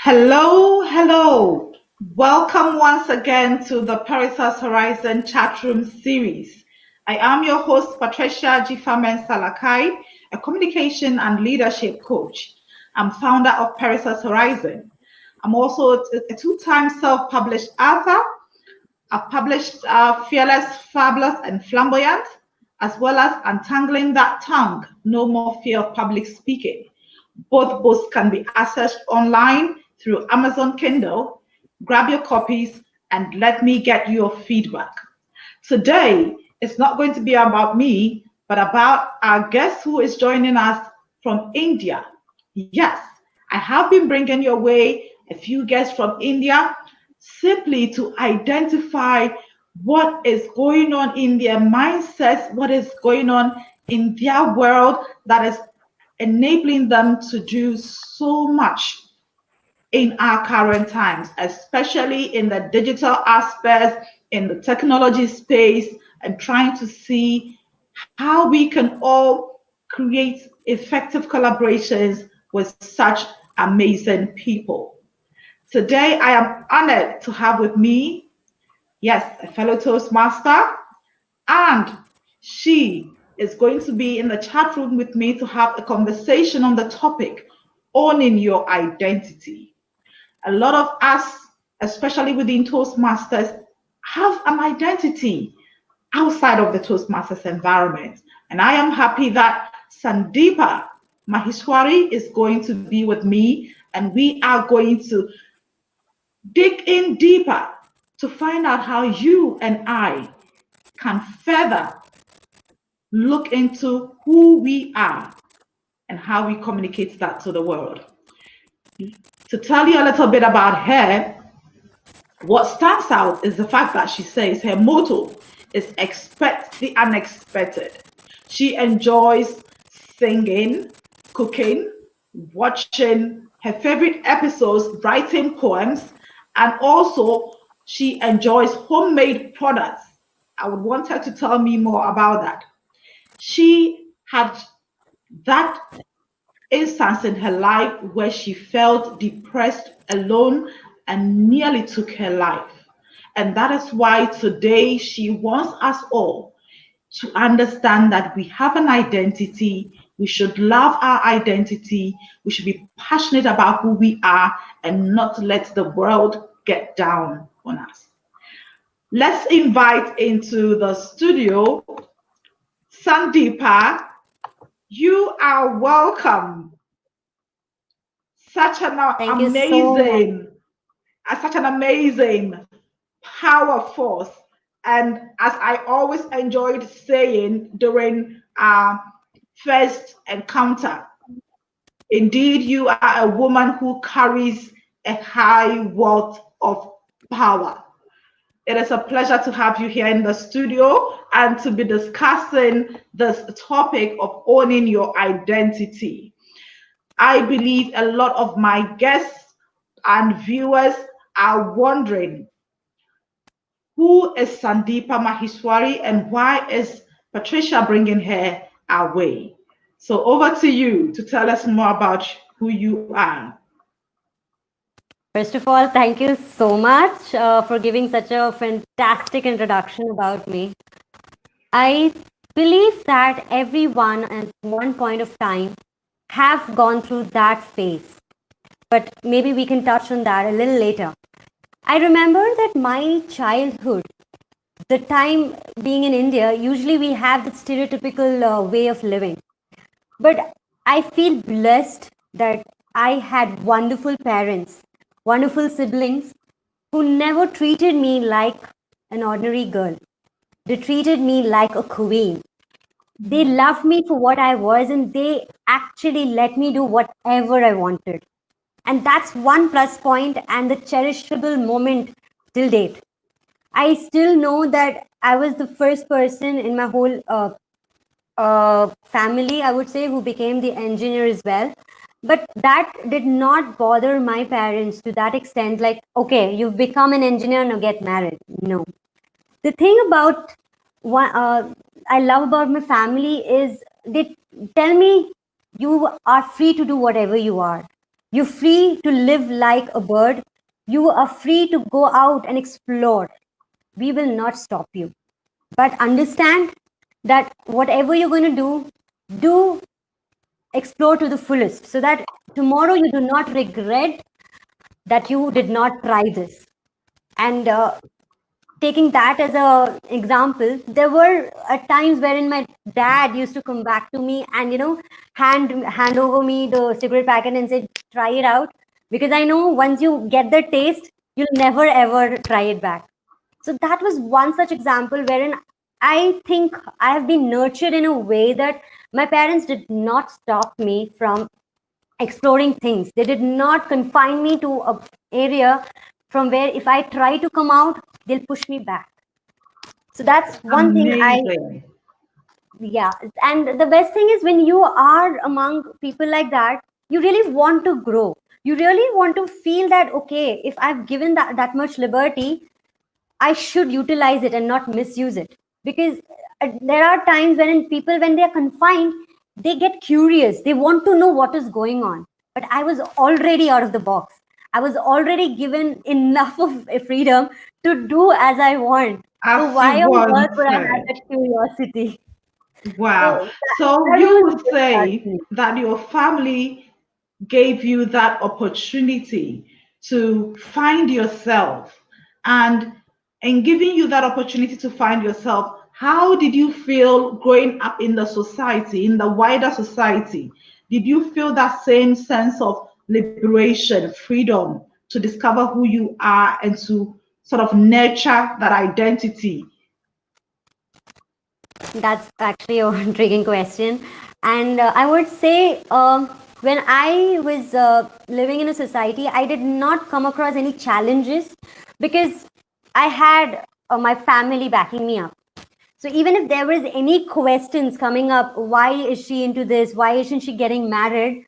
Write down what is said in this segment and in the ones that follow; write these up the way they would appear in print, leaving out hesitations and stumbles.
Hello, hello. Welcome once again to the Parisas Horizon Chatroom series. I am your host, Patricia Jifamen Salakai, a communication and leadership coach. I'm founder of Parisas Horizon. I'm also a two-time self-published author. I've published Fearless, Fabulous, and Flamboyant, as well as Untangling That Tongue, No More Fear of Public Speaking. Both books can be accessed online through Amazon Kindle. Grab your copies and let me get your feedback. Today, it's not going to be about me, but about our guest who is joining us from India. Yes, I have been bringing your way a few guests from India simply to identify what is going on in their mindsets, what is going on in their world that is enabling them to do so much in our current times, especially in the digital aspects, in the technology space, and trying to see how we can all create effective collaborations with such amazing people. Today, I am honored to have with me, yes, a fellow Toastmaster, and she is going to be in the chat room with me to have a conversation on the topic, owning your identity. A lot of us, especially within Toastmasters, have an identity outside of the Toastmasters environment. And I am happy that Sandipa Maheswari is going to be with me, and we are going to dig in deeper to find out how you and I can further look into who we are and how we communicate that to the world. To tell you a little bit about her, what stands out is the fact that she says her motto is expect the unexpected. She enjoys singing, cooking, watching her favorite episodes, writing poems, and also she enjoys homemade products. I would want her to tell me more about that. She had that instance in her life where she felt depressed, alone, and nearly took her life. And that is why today she wants us all to understand that we have an identity. We should love our identity. We should be passionate about who we are and not let the world get down on us. Let's invite into the studio Sandipa. You are welcome. Such an Thank you so much. amazing, such an amazing power force. And as I always enjoyed saying during our first encounter, indeed, you are a woman who carries a high wealth of power. It is a pleasure to have you here in the studio and to be discussing this topic of owning your identity. I believe a lot of my guests and viewers are wondering who is Sandipa Maheswari and why is Patricia bringing her our way? So over to you to tell us more about who you are. First of all, thank you so much for giving such a fantastic introduction about me. I believe that everyone at one point of time have gone through that phase, but maybe we can touch on that a little later. I remember that my childhood, the time being in India, usually we have that stereotypical way of living. But I feel blessed that I had wonderful parents, wonderful siblings who never treated me like an ordinary girl. They treated me like a queen. They loved me for what I was and they actually let me do whatever I wanted. And that's one plus point and the cherishable moment till date. I still know that I was the first person in my whole family, I would say, who became the engineer as well. But that did not bother my parents to that extent, like, okay, you've become an engineer, now get married. No. The thing about what I love about my family is they tell me you are free to do whatever you are. You're free to live like a bird. You are free to go out and explore. We will not stop you. But understand that whatever you're going to do explore to the fullest so that tomorrow you do not regret that you did not try this. And taking that as a example, there were at times wherein my dad used to come back to me and hand over me the cigarette packet and say, try it out, because I know once you get the taste, you'll never ever try it back. So that was one such example wherein I think I have been nurtured in a way that my parents did not stop me from exploring things. They did not confine me to a area from where if I try to come out, they'll push me back. So that's one thing I, Amazing. yeah. And the best thing is when you are among people like that, you really want to grow. You really want to feel that, okay, if I've given that much liberty, I should utilize it and not misuse it. Because there are times when people, when they are confined, they get curious. They want to know what is going on. But I was already out of the box. I was already given enough of freedom to do as I want. So As you why on earth once would I have said. that curiosity? Wow. So So that you was a would good start for say me. that your family gave you that opportunity to find yourself. And in giving you that opportunity to find yourself, how did you feel growing up in the society, in the wider society? Did you feel that same sense of liberation, freedom to discover who you are and to sort of nurture that identity? That's actually a intriguing question. And I would say when I was living in a society, I did not come across any challenges because I had my family backing me up. So even if there was any questions coming up, why is she into this? Why isn't she getting married?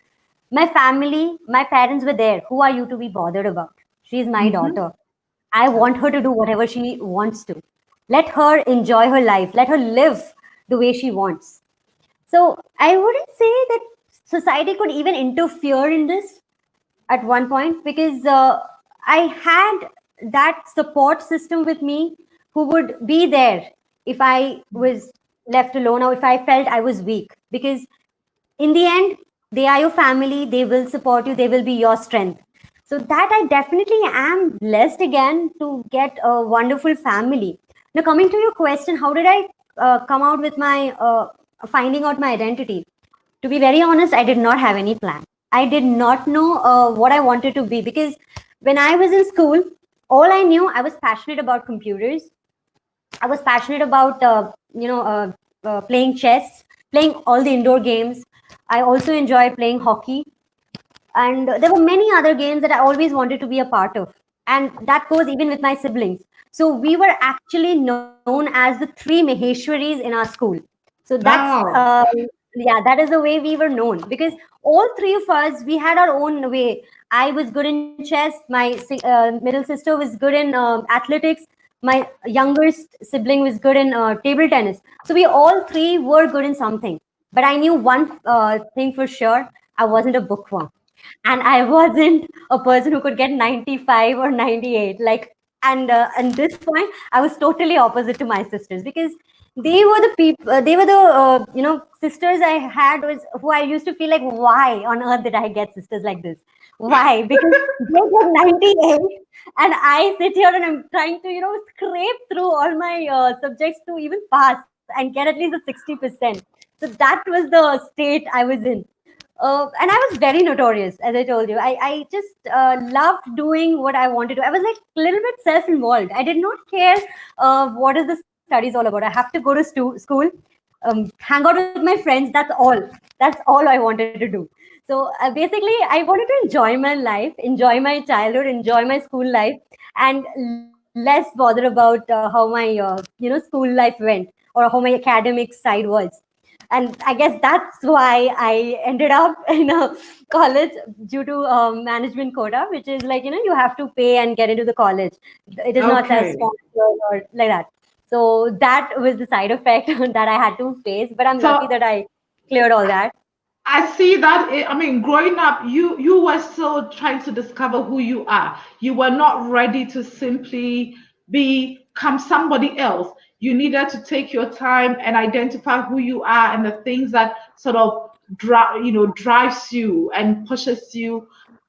My family, my parents were there. Who are you to be bothered about? She's my Mhm. daughter. I want her to do whatever she wants to. Let her enjoy her life. Let her live the way she wants. So I wouldn't say that society could even interfere in this at one point because I had that support system with me who would be there if I was left alone or if I felt I was weak. Because in the end, they are your family, they will support you, they will be your strength. So that I definitely am blessed again to get a wonderful family. Now, coming to your question, how did I come out with my finding out my identity? To be very honest, I did not have any plan. I did not know what I wanted to be because when I was in school, all I knew, I was passionate about computers. I was passionate about playing chess, playing all the indoor games. I also enjoyed playing hockey, and there were many other games that I always wanted to be a part of, and that goes even with my siblings. So we were actually known as the three Maheshwaris in our school. So that's Wow. yeah, that is the way we were known because all three of us, we had our own way. I was good in chess. My middle sister was good in athletics. My youngest sibling was good in table tennis. So we all three were good in something. But I knew one thing for sure: I wasn't a bookworm, and I wasn't a person who could get 95 or 98. Like, and this point, I was totally opposite to my sisters because they were the people. They were the sisters I had was who I used to feel like, why on earth did I get sisters like this? Why? Because they got 98, and I sit here and I'm trying to scrape through all my subjects to even pass and get at least a 60%. So that was the state I was in. And I was very notorious, as I told you. I just loved doing what I wanted to. I was like a little bit self-involved. I did not care what is the studies all about. I have to go to school, hang out with my friends. That's all. That's all I wanted to do. So basically, I wanted to enjoy my life, enjoy my childhood, enjoy my school life, and less bother about how my school life went or how my academic side was. And I guess that's why I ended up in a college due to management quota, which is like you have to pay and get into the college. It is not as Okay. sponsored or like that. So that was the side effect that I had to face. But I'm lucky So that I cleared all that. I see that. I mean, growing up, you were still trying to discover who you are. You were not ready to simply become somebody else. You needed to take your time and identify who you are and the things that sort of drives you and pushes you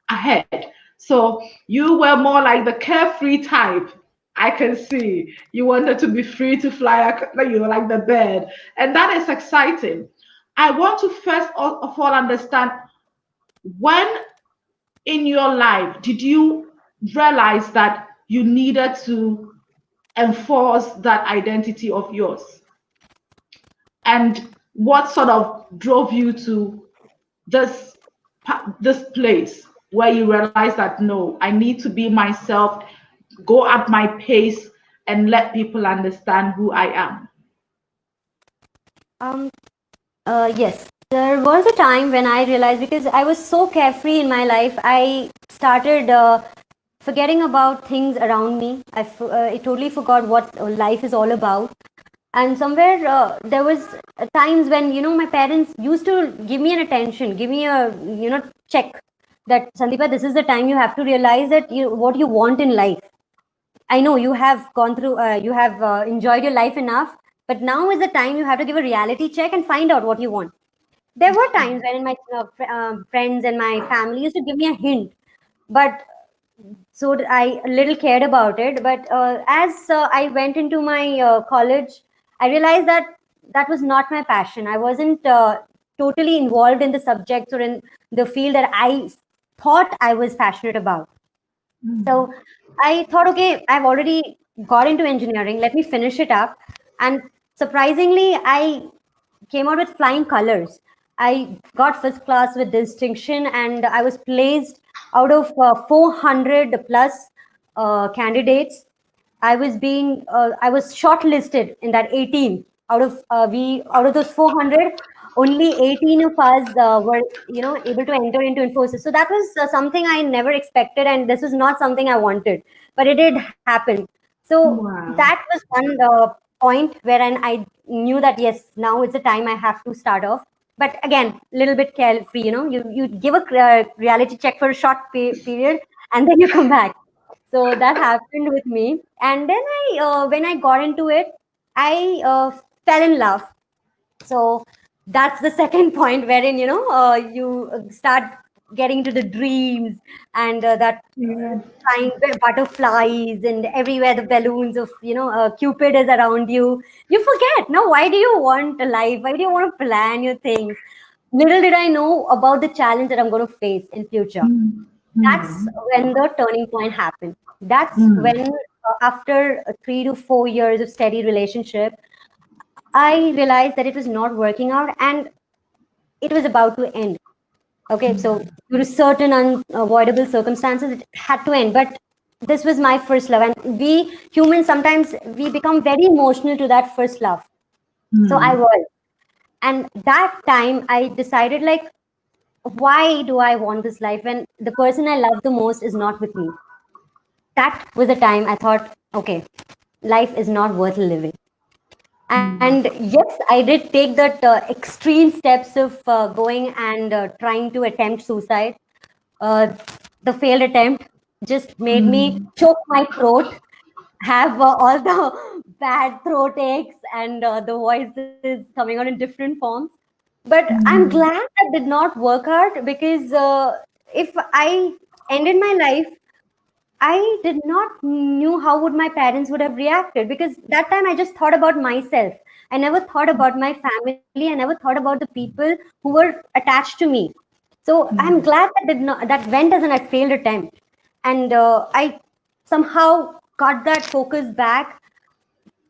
ahead. So you were more like the carefree type. I can see you wanted to be free to fly, like the bird, and that is exciting. I want to first of all understand, when in your life did you realize that you needed to enforce that identity of yours? And what sort of drove you to this this place where you realize that no, I need to be myself, go at my pace, and let people understand who I am? Um, yes, there was a time when I realized, because I was so carefree in my life, I started forgetting about things around me. I totally forgot what life is all about. And somewhere there was times when my parents used to give me an attention, give me a check that, Sandeepa, this is the time you have to realize that what you want in life. I know you have gone through, you have enjoyed your life enough, but now is the time you have to give a reality check and find out what you want. There were times when my friends and my family used to give me a hint, but I little cared about it. But as I went into my college, I realized that that was not my passion. I wasn't totally involved in the subjects or in the field that I thought I was passionate about. So I thought, okay, I've already got into engineering. Let me finish it up. And surprisingly, I came out with flying colors. I got first class with distinction, and I was placed out of 400 plus candidates. I was shortlisted in that 18 out of out of those 400. Only 18 of us were able to enter into Infosys. So that was something I never expected, and this was not something I wanted, but it did happen. So that Wow. was one point wherein I knew that yes, now it's the time I have to start off. But again, little bit carefree. You give a reality check for a short period, and then you come back. So that happened with me, and then when I got into it, I fell in love. So that's the second point wherein you start getting into the dreams, and that Yeah. flying butterflies and everywhere the balloons of Cupid is around you. You forget, no, why do you want a life, why do you want to plan your things? Little did I know about the challenge that I'm going to face in future. Mm. That's Mm. when the turning point happened. That's when Mm. after 3 to 4 years of steady relationship, I realized that it was not working out, and it was about to end. Okay, so due to certain unavoidable circumstances, it had to end. But this was my first love, and we humans sometimes we become very emotional to that first love. So I Mm. was, and that time I decided, like, why do I want this life when the person I love the most is not with me? That was the time I thought, okay, life is not worth living. And Mm. yes, I did take that extreme steps of going and trying to attempt suicide. The failed attempt just made me Mm. choke my throat, have all the bad throat aches, and the voices coming out in different forms. But I'm Mm. glad that did not work out, because if I ended my life, I did not knew how would my parents would have reacted, because that time I just thought about myself. I never thought about my family. I never thought about the people who were attached to me. So I'm Mm. glad that went as a failed attempt, and I somehow got that focus back,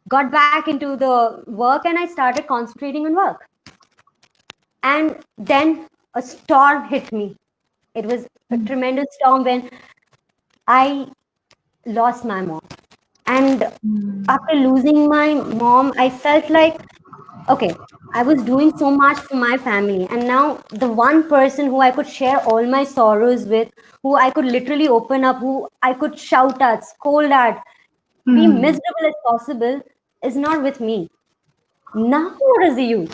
got back into the work, and I started concentrating on work. And then a storm hit me. It was a tremendous storm when I lost my mom. And after losing my mom, I felt like, okay, I was doing so much for my family. And now the one person who I could share all my sorrows with, who I could literally open up, who I could shout at, scold at, be Mm. miserable as possible, is not with me. Now, what is the use?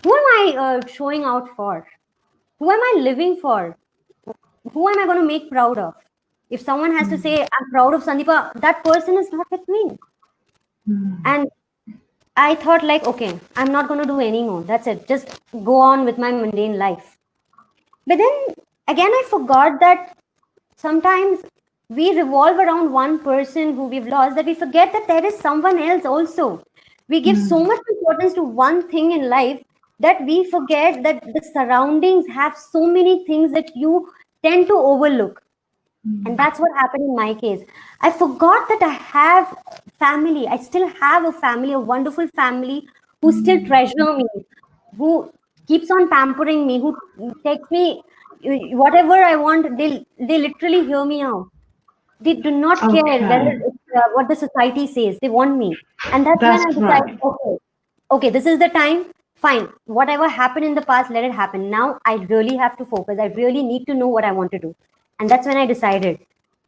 Who am I showing out for? Who am I living for? Who am I going to make proud of? If someone has to say, I'm proud of Sandipa, that person is not with me. And I thought, like, okay, I'm not going to do any more. That's it. Just go on with my mundane life. But then again, I forgot that sometimes we revolve around one person who we've lost, that we forget that there is someone else also. We give so much importance to one thing in life that we forget that the surroundings have so many things that you tend to overlook. And that's what happened in my case. I forgot that I have family. I still have a family, a wonderful family who still treasure me, who keeps on pampering me, who takes me whatever I want. They literally hear me out. They do not care whether Okay. it's what the society says. They want me, and that's when That's I decide, right. okay, this is the time. Fine, whatever happened in the past, let it happen. Now I really have to focus. I really need to know what I want to do, and that's when I decided.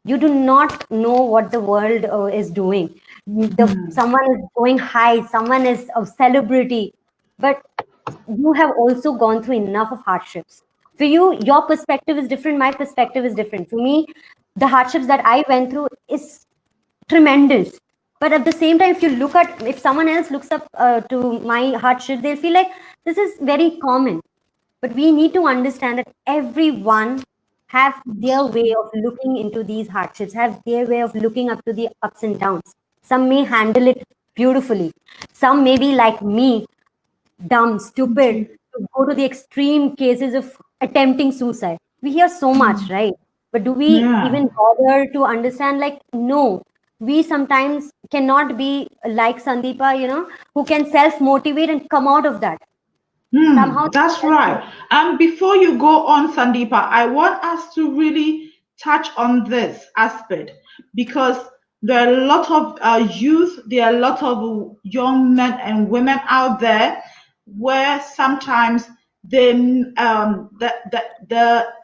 You do not know what the world is doing. Someone is going high. Someone is a celebrity, but you have also gone through enough of hardships. For you, your perspective is different, my perspective is different. For me, the hardships that I went through is tremendous. But at the same time, if you look at, if someone else looks up to my hardship, they'll feel like this is very common. But we need to understand that everyone have their way of looking into these hardships, have their way of looking up to the ups and downs. Some may handle it beautifully. Some may be like me, dumb, stupid, to go to the extreme cases of attempting suicide. We hear so much, right? But do we Yeah. even bother to understand? Like, no, we sometimes cannot be like Sandeepa, who can self motivate and come out of that. Somehow, That's right. And before you go on, Sandeepa, I want us to really touch on this aspect because there are a lot of youth, there are a lot of young men and women out there where sometimes the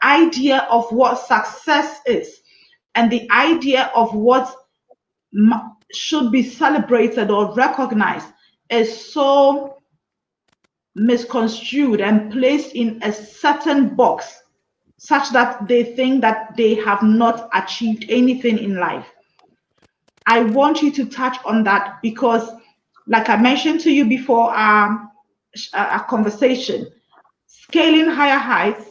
idea of what success is and the idea of what should be celebrated or recognized is so misconstrued and placed in a certain box such that they think that they have not achieved anything in life. I want you to touch on that because, like I mentioned to you before our conversation, scaling higher heights,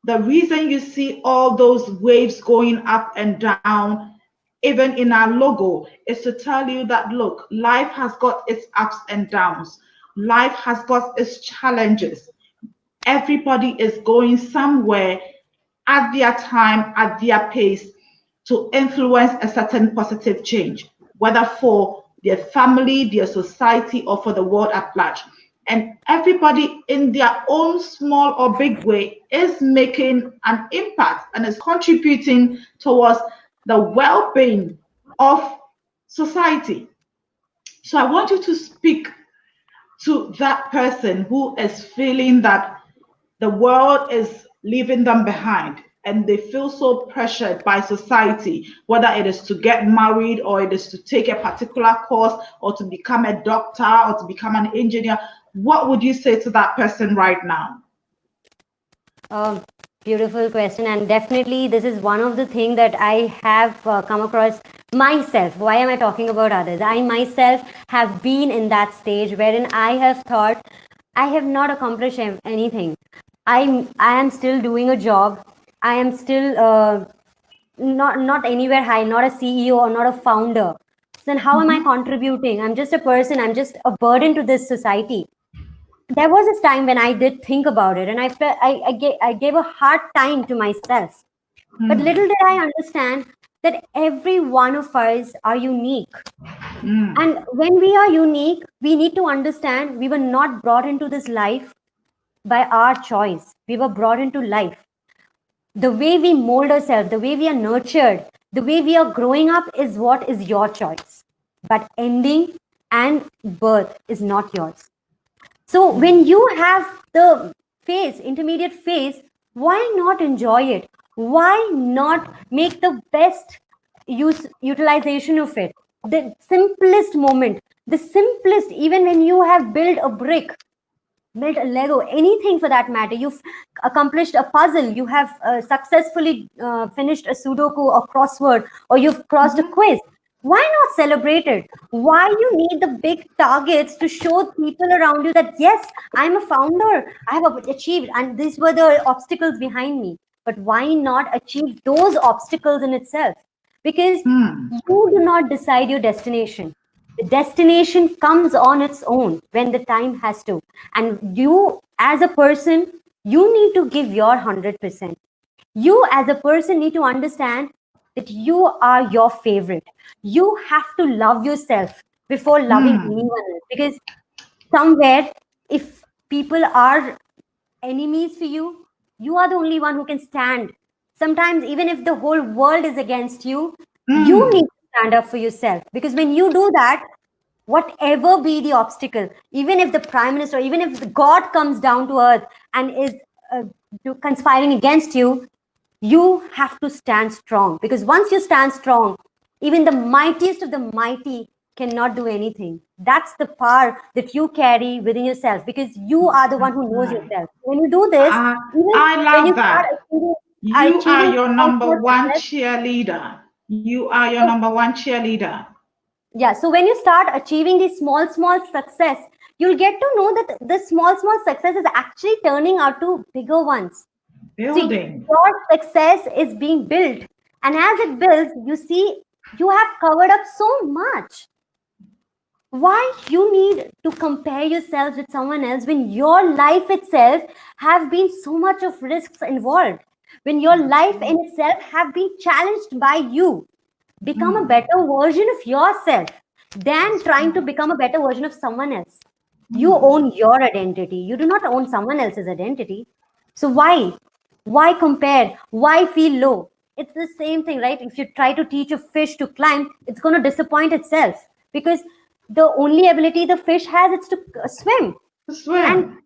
the reason you see all those waves going up and down, even in our logo, is to tell you that look, life has got its ups and downs, life has got its challenges. Everybody is going somewhere at their time, at their pace to influence a certain positive change, whether for their family, their society, or for the world at large. And everybody in their own small or big way is making an impact and is contributing towards the well being of society. So I want you to speak to that person who is feeling that the world is leaving them behind and they feel so pressured by society, whether it is to get married or it is to take a particular course or to become a doctor or to become an engineer. What would you say to that person right now? Um, beautiful question, and definitely this is one of the things that I have come across myself. Why am I talking about others? I myself have been in that stage wherein I have thought I have not accomplished anything. I am still doing a job. I am still not anywhere high, not a CEO or not a founder. Then how am I contributing? I'm just a person. I'm just a burden to this society. There was this time when I did think about it, and I felt I gave a hard time to myself. But little did I understand that every one of us are unique. And when we are unique, we need to understand we were not brought into this life by our choice. We were brought into life. The way we mold ourselves, the way we are nurtured, the way we are growing up is what is your choice. But ending and birth is not yours. So when you have the phase, intermediate phase, why not enjoy it? Why not make the best utilization of it? The simplest moment, the simplest, even when you have built a brick, built a Lego, anything for that matter. You've accomplished a puzzle. You have successfully finished a Sudoku or crossword, or you've crossed a Mhm. quiz. Why not celebrate it? Why you need the big targets to show people around you that yes, I'm a founder. I have achieved, and these were the obstacles behind me. But why not achieve those obstacles in itself? Because Hmm. you do not decide your destination. The destination comes on its own when the time has to. And you, as a person, you need to give your 100%. You, as a person, need to understand that you are your favorite. You have to love yourself before loving Hmm. anyone else. Because somewhere, if people are enemies for you, you are the only one who can stand. Sometimes, even if the whole world is against you, you need Hmm. to stand up for yourself. Because when you do that, whatever be the obstacle, even if the prime minister, even if God comes down to earth and is uh, conspiring against you, you have to stand strong. Because once you stand strong, even the mightiest of the mighty cannot do anything. That's the power that you carry within yourself, because you are the one who knows Right. yourself. When you do this, I even I when you love start that. achieving, You are achieving your small, number small one success. cheerleader. You are your So number one cheerleader. yeah, so when you start achieving these small, small success, you'll get to know that the small, small success is actually turning out to bigger ones. See, Building. your success is being built, and as it builds, you see you have covered up so much. Why you need to compare yourself with someone else when your life itself have been so much of risks involved, when your life in itself have been challenged by you? Become a Hmm. better version of yourself than That's trying to right. become a better version of someone else. You Hmm. own your identity. You do not own someone else's identity. So why? Why compare? Why feel low? It's the same thing, right? If you try to teach a fish to climb, it's going to disappoint itself, because the only ability the fish has is to swim. And Swim.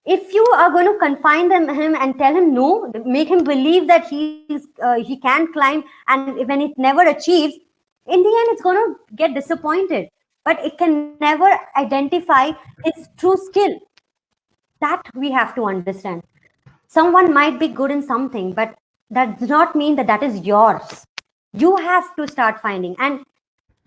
if you are going to confine him and tell him no, make him believe that he can climb, and when it never achieves, in the end it's going to get disappointed. But it can never identify his true skill. That we have to understand. Someone might be good in something, but that does not mean that that is yours. You have to start finding. And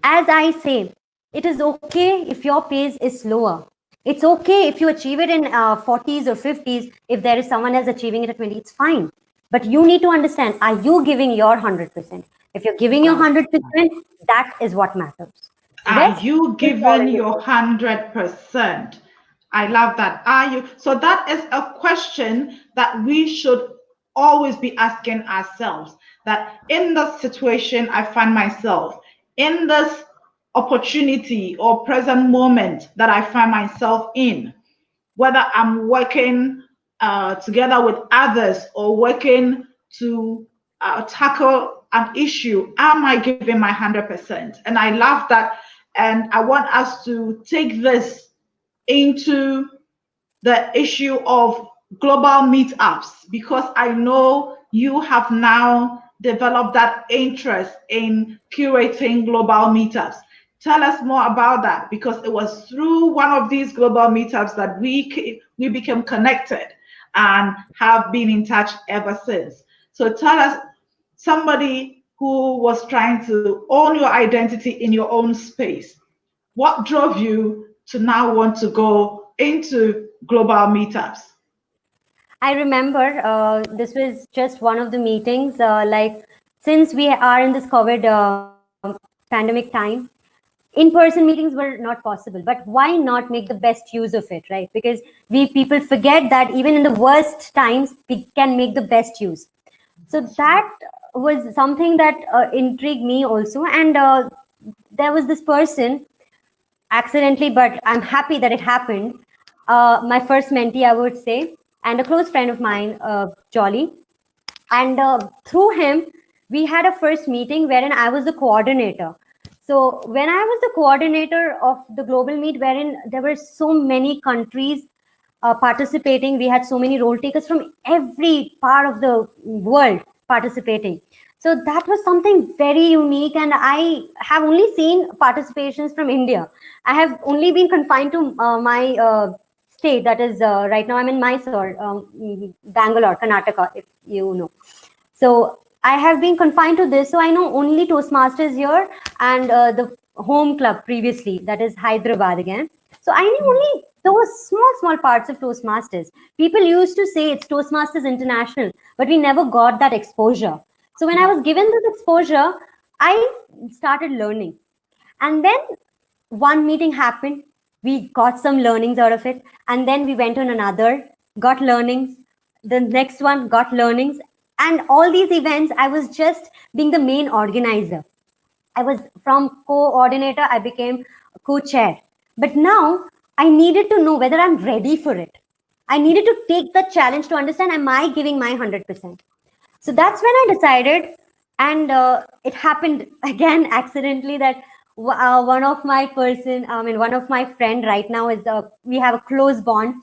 as I say, it is okay if your pace is slower. It's okay if you achieve it in 40s or 50s. If there is someone else achieving it at 20, it's fine. But you need to understand, are you giving your 100%? If you're giving your That's 100%, that is what matters. Are Rest you will fall giving into your place. 100%? I love that. Are you? So that is a question that we should always be asking ourselves. That in the situation I find myself, in this opportunity or present moment that I find myself in, whether I'm working together with others or working to tackle an issue, am I giving my 100%? And I love that. And I want us to take this into the issue of global meetups because I know you have now developed that interest in curating global meetups. Tell us more about that because it was through one of these global meetups that we became connected and have been in touch ever since. So tell us somebody who was trying to own your identity in your own space. What drove you to now want to go into global meetups? I remember this was just one of the meetings. Since we are in this COVID pandemic time, in-person meetings were not possible. But why not make the best use of it, right? Because we people forget that even in the worst times, we can make the best use. So That's right. that was something that intrigued me also. And there was this person, accidentally, but I'm happy that it happened. My first mentee, I would say, and a close friend of mine, Jolly. And through him, we had a first meeting wherein I was the coordinator. So when I was the coordinator of the global meet, wherein there were so many countries participating, we had so many role takers from every part of the world participating. So that was something very unique, and I have only seen participations from India. I have only been confined to my state, that is right now I'm in Mysore, Bangalore, Karnataka, if you know. So I have been confined to this. So I know only Toastmasters here and the home club previously, that is Hyderabad again. So I knew only those small parts of Toastmasters. People used to say it's Toastmasters International, but we never got that exposure. So when I was given this exposure, I started learning. And then one meeting happened, we got some learnings out of it, and then we went on another, got learnings, the next one got learnings, and all these events, I was just being the main organizer. I was from coordinator, I became co-chair. But now I needed to know whether I'm ready for it. I needed to take the challenge to understand, am I giving my 100%? So that's when I decided, and it happened again accidentally that one of my one of my friend right now is we have a close bond,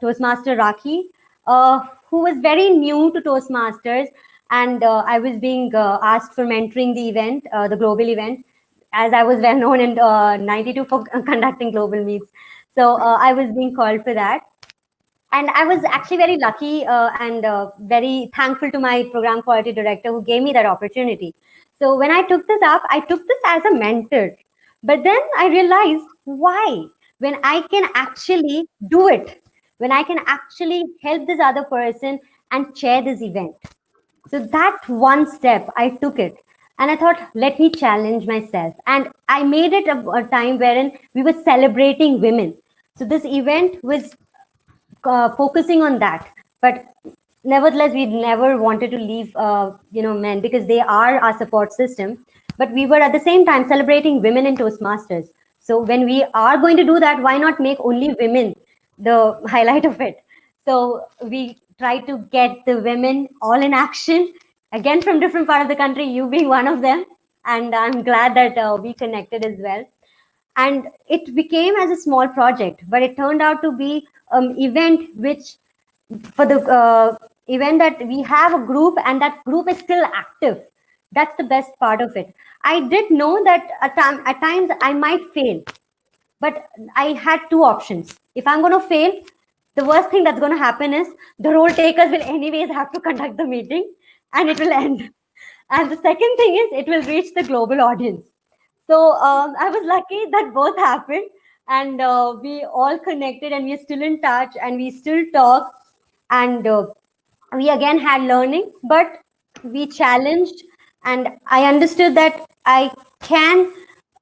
Toastmaster Raki, who was very new to Toastmasters, and I was being asked for mentoring the event, the global event, as I was well known in '92 for conducting global meets. So I was being called for that, and I was actually very lucky and very thankful to my program quality director who gave me that opportunity. So when I took this up, I took this as a mentor. But then I realized why? When I can actually do it, when I can actually help this other person and chair this event. So that one step, I took it. And I thought, let me challenge myself. And I made it a time wherein we were celebrating women. So this event was focusing on that, but nevertheless we never wanted to leave men, because they are our support system, but we were at the same time celebrating women in Toastmasters. So when we are going to do that, why not make only women the highlight of it? So we try to get the women all in action, again from different part of the country, you being one of them, and I'm glad that we connected as well. And it became as a small project, but it turned out to be event which, for the event, that we have a group and that group is still active. That's the best part of it. I did know that at times I might fail, but I had two options. If I'm going to fail, the worst thing that's going to happen is the role takers will anyways have to conduct the meeting and it will end. And the second thing is it will reach the global audience. So I was lucky that both happened, and we all connected, and we're still in touch, and we still talk, and we again had learnings, but we challenged, and I understood that I can,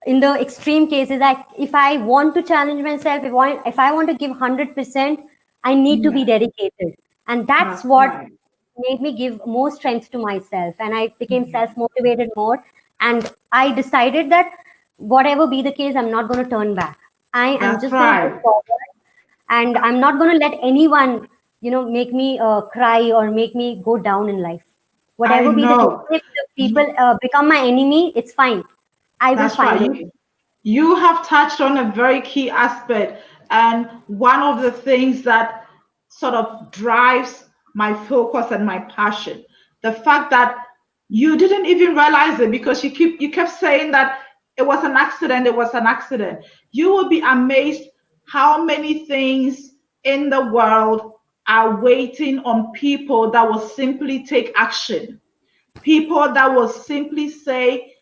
in the extreme cases, if I want to challenge myself, if I want to give 100%, I need to be Yeah, dedicated, and that's that's what right. made me give more strength to myself, and I became self motivated more, and I decided that whatever be the case, I'm not going to turn back. I am That's just going to go right. forward, and I'm not going to let anyone make me cry or make me go down in life. I Whatever be the case, know. if the people become my enemy, it's fine. I will That's find right. a way. You have touched on a very key aspect, and one of the things that sort of drives my focus and my passion. The fact that you didn't even realize it because you kept saying that it was an accident, it was an accident. You will be amazed how many things in the world are waiting on people that will simply take action. People that will simply say,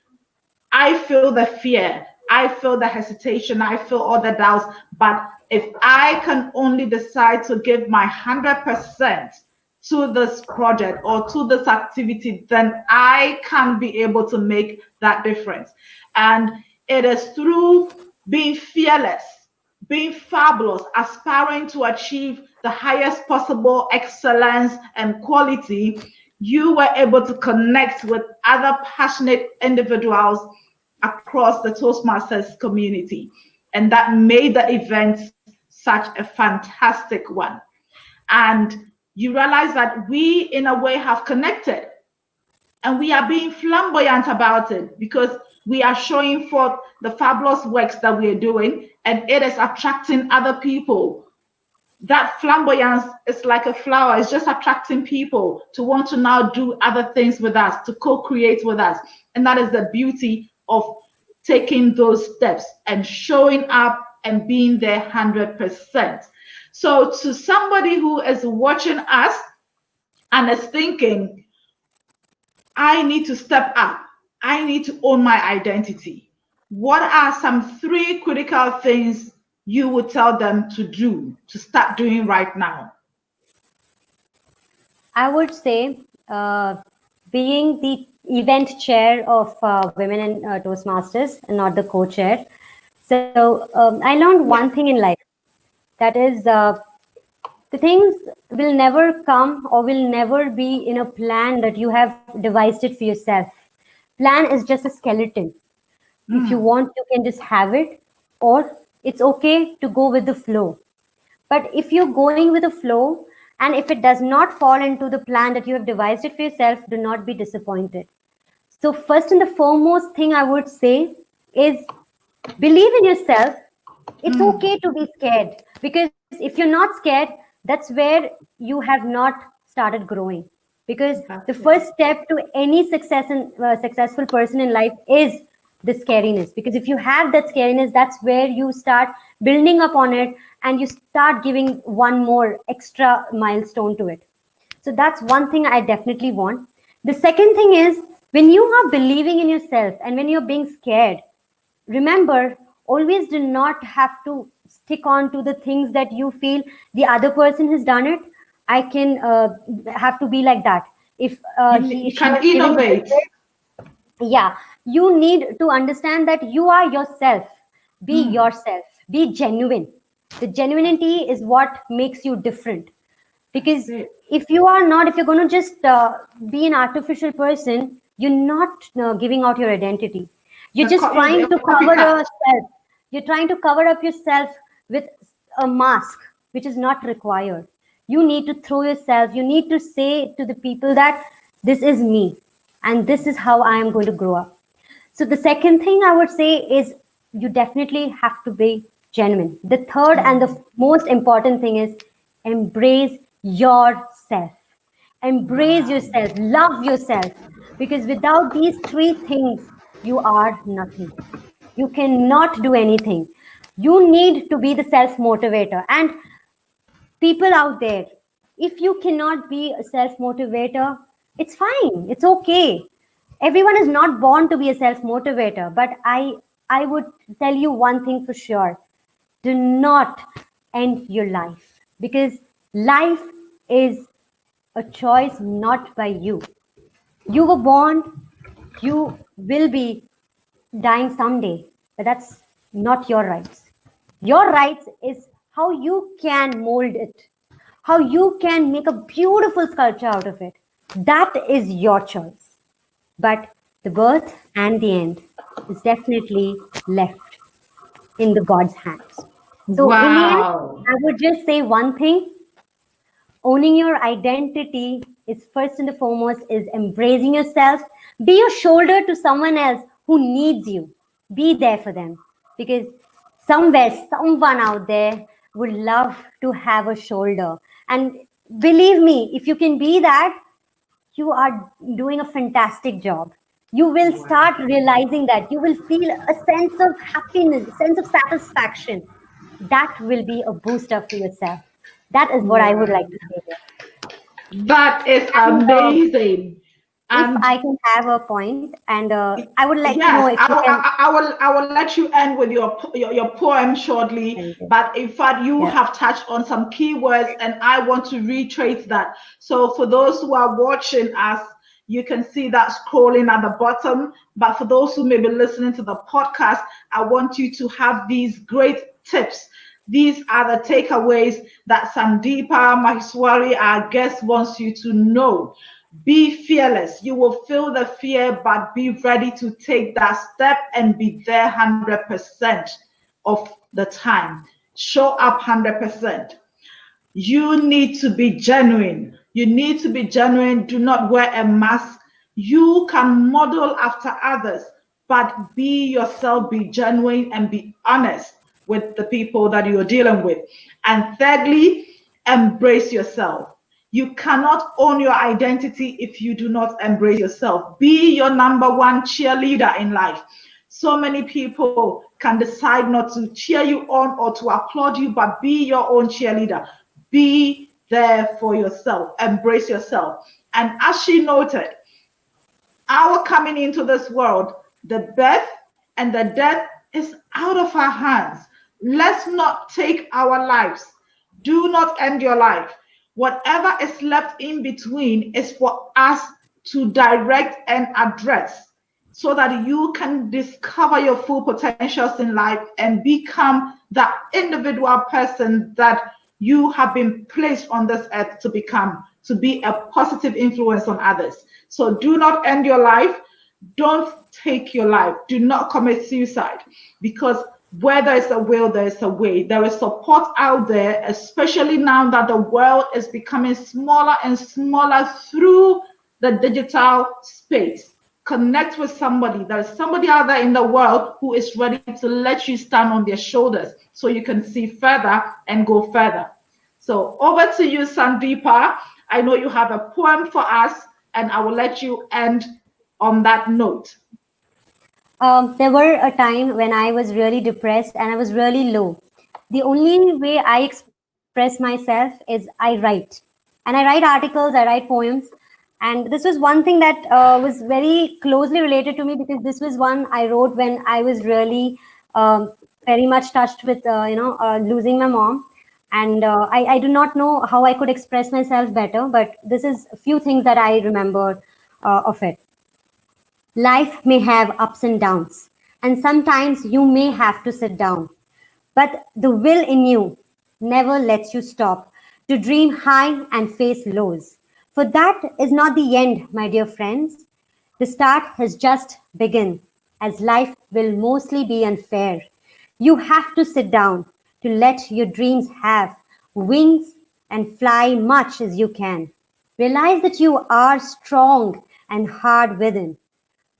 I feel the fear, I feel the hesitation, I feel all the doubts. But if I can only decide to give my 100% to this project or to this activity, then I can be able to make that difference. And it is through being fearless, being fabulous, aspiring to achieve the highest possible excellence and quality, you were able to connect with other passionate individuals across the Toastmasters community. And that made the event such a fantastic one. And you realize that we, in a way, have connected and we are being flamboyant about it because we are showing forth the fabulous works that we are doing and it is attracting other people. That flamboyance is like a flower, it's just attracting people to want to now do other things with us, to co-create with us. And that is the beauty of taking those steps and showing up and being there 100%. So, to somebody who is watching us and is thinking, I need to step up, I need to own my identity, what are some three critical things you would tell them to do, to start doing right now? I would say, being the event chair of Women in Toastmasters and not the co-chair. So I learned one Yeah. thing in life, that is, the things will never come or will never be in a plan that you have devised it for yourself. Plan is just a skeleton. If you Mm, want, you can just have it, or it's okay to go with the flow. But if you're going with the flow, and if it does not fall into the plan that you have devised it for yourself, do not be disappointed. So, first and the foremost thing I would say is believe in yourself. It's mm, okay to be scared, because if you're not scared, that's where you have not started growing. Because the that's it. first step to any success and successful person in life is the scariness. Because if you have that scariness, that's where you start building up on it, and you start giving one more extra milestone to it. So that's one thing I definitely want. The second thing is, when you are believing in yourself and when you're being scared, remember, always do not have to stick on to the things that you feel the other person has done it. I can have to be like that. If You she can has given it this innovate. way, yeah, you need to understand that you are yourself. Be Mm, yourself, be genuine. The genuinity is what makes you different. that's Because it. if you're going to just be an artificial person, you're not giving out your identity. You're just trying A to cover copycat. yourself. You're trying to cover up yourself with a mask, which is not required. You need to throw yourself. You need to say to the people that this is me, and this is how I am going to grow up. So the second thing I would say is, you definitely have to be genuine. The third and the Genuine. most important thing is, embrace yourself. Embrace Wow. yourself, love yourself, because without these three things, you are nothing. You cannot do anything. You need to be the self motivator. And people out there, if you cannot be a self motivator, it's fine, it's okay. Everyone is not born to be a self motivator, but I would tell you one thing for sure: do not end your life, because life is a choice not by you. You were born, you will be dying someday, but that's not your rights. Your rights is how you can mold it, how you can make a beautiful sculpture out of it. That is your choice. But the birth and the end is definitely left in the God's hands. So, in the end, Wow. I would just say one thing: owning your identity is first and the foremost is embracing yourself. Be a shoulder to someone else who needs you. Be there for them, because somewhere someone out there would love to have a shoulder. And believe me, if you can be that, you are doing a fantastic job. You will Wow. start realizing that you will feel a sense of happiness, sense of satisfaction. That will be a booster for yourself. That is what I would like Wow. to say here. That is And amazing. if And I can have a point, and I would like to know yes, if you can. I will let you end with your poem shortly. Very good. But in fact, you Yeah. have touched on some keywords, and I want to retrace that. So for those who are watching us, you can see that scrolling at the bottom. But for those who may be listening to the podcast, I want you to have these great tips. These are the takeaways that Sandipa Maheswari, our guest, wants you to know. Be fearless. You will feel the fear, but be ready to take that step and be there 100% of the time. Show up 100%. You need to be genuine. You need to be genuine. Do not wear a mask. You can model after others, but be yourself, be genuine, and be honest with the people that you're dealing with. And thirdly, embrace yourself. You cannot own your identity if you do not embrace yourself. Be your number one cheerleader in life. So many people can decide not to cheer you on or to applaud you, but be your own cheerleader. Be there for yourself, embrace yourself. And as she noted, our coming into this world, the birth and the death is out of our hands. Let's not take our lives. Do not end your life. Whatever is left in between is for us to direct and address so that you can discover your full potentials in life and become that individual person that you have been placed on this earth to become, to be a positive influence on others. So do not end your life. Don't take your life. Do not commit suicide, because where there is a will, there is a way. There is support out there, especially now that the world is becoming smaller and smaller through the digital space. Connect with somebody. There is somebody out there in the world who is ready to let you stand on their shoulders so you can see further and go further. So over to you, Sandipa. I know you have a poem for us, and I will let you end on that note. There were a time when I was really depressed and I was really low. The only way I express myself is I write. And I write articles, I write poems. And this was one thing that was very closely related to me, because this was one I wrote when I was really very much touched with, losing my mom. And I do not know how I could express myself better, but this is a few things that I remember of it. Life may have ups and downs, and sometimes you may have to sit down. But the will in you never lets you stop to dream high and face lows. For that is not the end, my dear friends. The start has just begun, as life will mostly be unfair. You have to sit down to let your dreams have wings and fly much as you can. Realize that you are strong and hard within.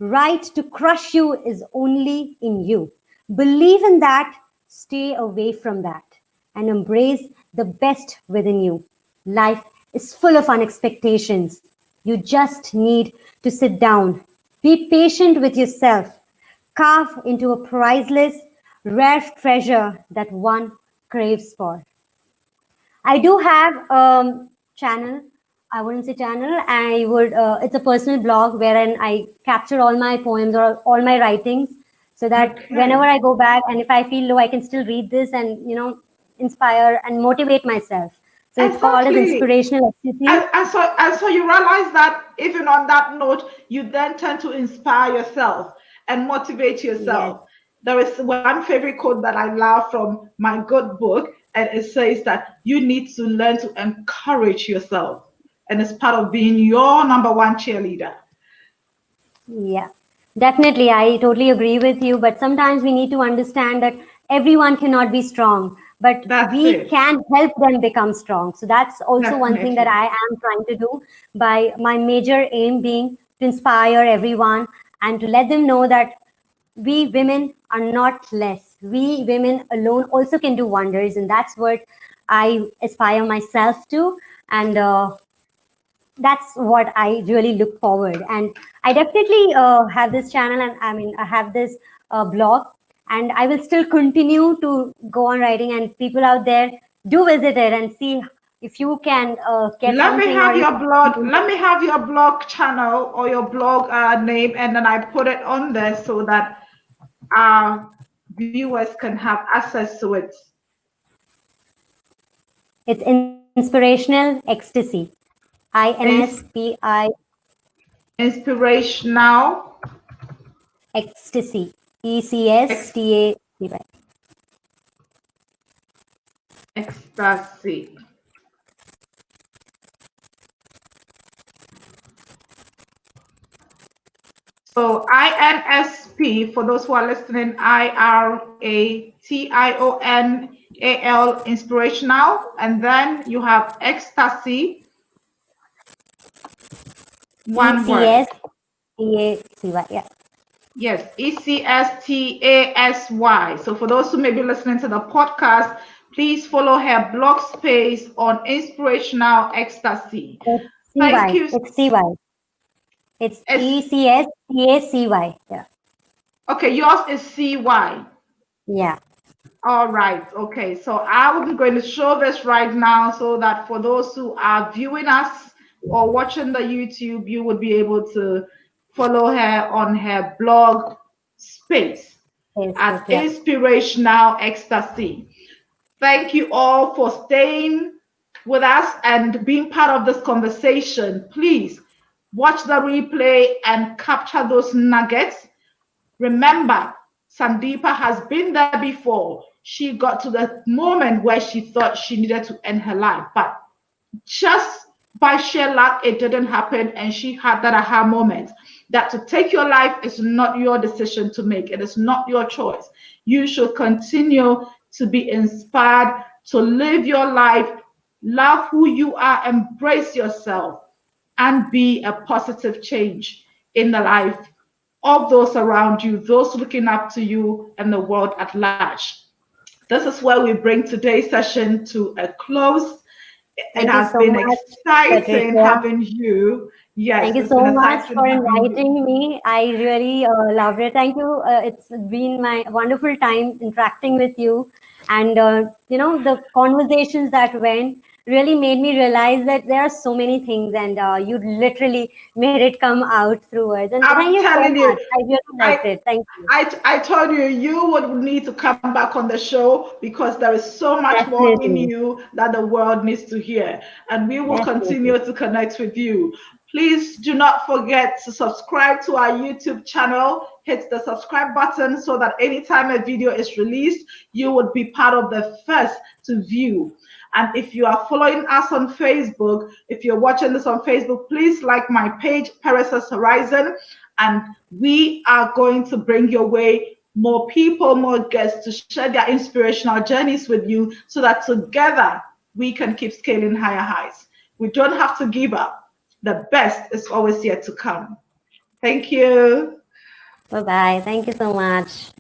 Right to crush you is only in you. Believe in that, stay away from that, and embrace the best within you. Life is full of unexpectations. You just need to sit down. Be patient with yourself. Carve into a priceless, rare treasure that one craves for. I do have channel. I wouldn't say channel. I would. It's a personal blog wherein I capture all my poems or all my writings, so that whenever Okay. I go back and if I feel low, I can still read this and inspire and motivate myself. So it's called as Exactly. inspirational ecstasy. And so you realize that even on that note, you then tend to inspire yourself and motivate Yes. yourself. There is one favorite quote that I love from my good book, and it says that you need to learn to encourage yourself. And it's part of being your number one cheerleader. Yeah, definitely. I totally agree with you. But sometimes we need to understand that everyone cannot be strong, but That's we it. can help them become strong. So that's also one thing that Definitely. I am trying to do, by my major aim being to inspire everyone and to let them know that we women are not less. We women alone also can do wonders. And that's what I aspire myself to. And that's what I really look forward. And I definitely have this channel, and I mean, I have this blog, and I will still continue to go on writing. And people out there, do visit it and see if you can get Let me something, or have you your blog. can. Let me have your blog channel or your blog name, and then I put it on there so that our viewers can have access to it. It's inspirational ecstasy. Ins- INSPI Inspirational ecstasy. ex- ECSTACY. ecstasy. So INSP, for those who are listening, IRATIONAL, inspirational, and then you have ecstasy, one word. ECSTACY. Yeah. Yes, ECSTASY. So for those who may be listening to the podcast, please follow her blog space on Inspirational Ecstasy. It's Thank CY. you. It's CY. It's It's, ECSTACY. Yeah. okay, yours is CY. Yeah. All right. Okay. So I'm going to show this right now so that for those who are viewing us or watching the YouTube, you would be able to follow her on her blog space Facebook. at Yeah. Inspirational Ecstasy. Thank you all for staying with us and being part of this conversation. Please watch the replay and capture those nuggets. Remember, Sandipa has been there before. She got to the moment where she thought she needed to end her life, but just by sheer luck, it didn't happen. And she had that aha moment that to take your life is not your decision to make, it is not your choice. You should continue to be inspired to live your life, love who you are, embrace yourself, and be a positive change in the life of those around you, those looking up to you, and the world at large. This is where we bring today's session to a close. It Thank you has so been much, exciting Patricia. having you. Yes, Thank you it's so been much exciting for having you. inviting me. I really loved it. Thank you. It's been my wonderful time interacting with you. And, the conversations that went really made me realize that there are so many things, and you literally made it come out through words. And thank I'm you so telling much. you, I really liked I it. Thank you. I told you you would need to come back on the show because there is so much more in Definitely. you that the world needs to hear, and we will Definitely. continue to connect with you. Please do not forget to subscribe to our YouTube channel. Hit the subscribe button so that anytime a video is released, you would be part of the first to view. And if you are following us on Facebook, if you're watching this on Facebook, please like my page, Paris Horizon, and we are going to bring your way more people, more guests to share their inspirational journeys with you so that together we can keep scaling higher heights. We don't have to give up. The best is always yet to come. Thank you. Bye bye. Thank you so much.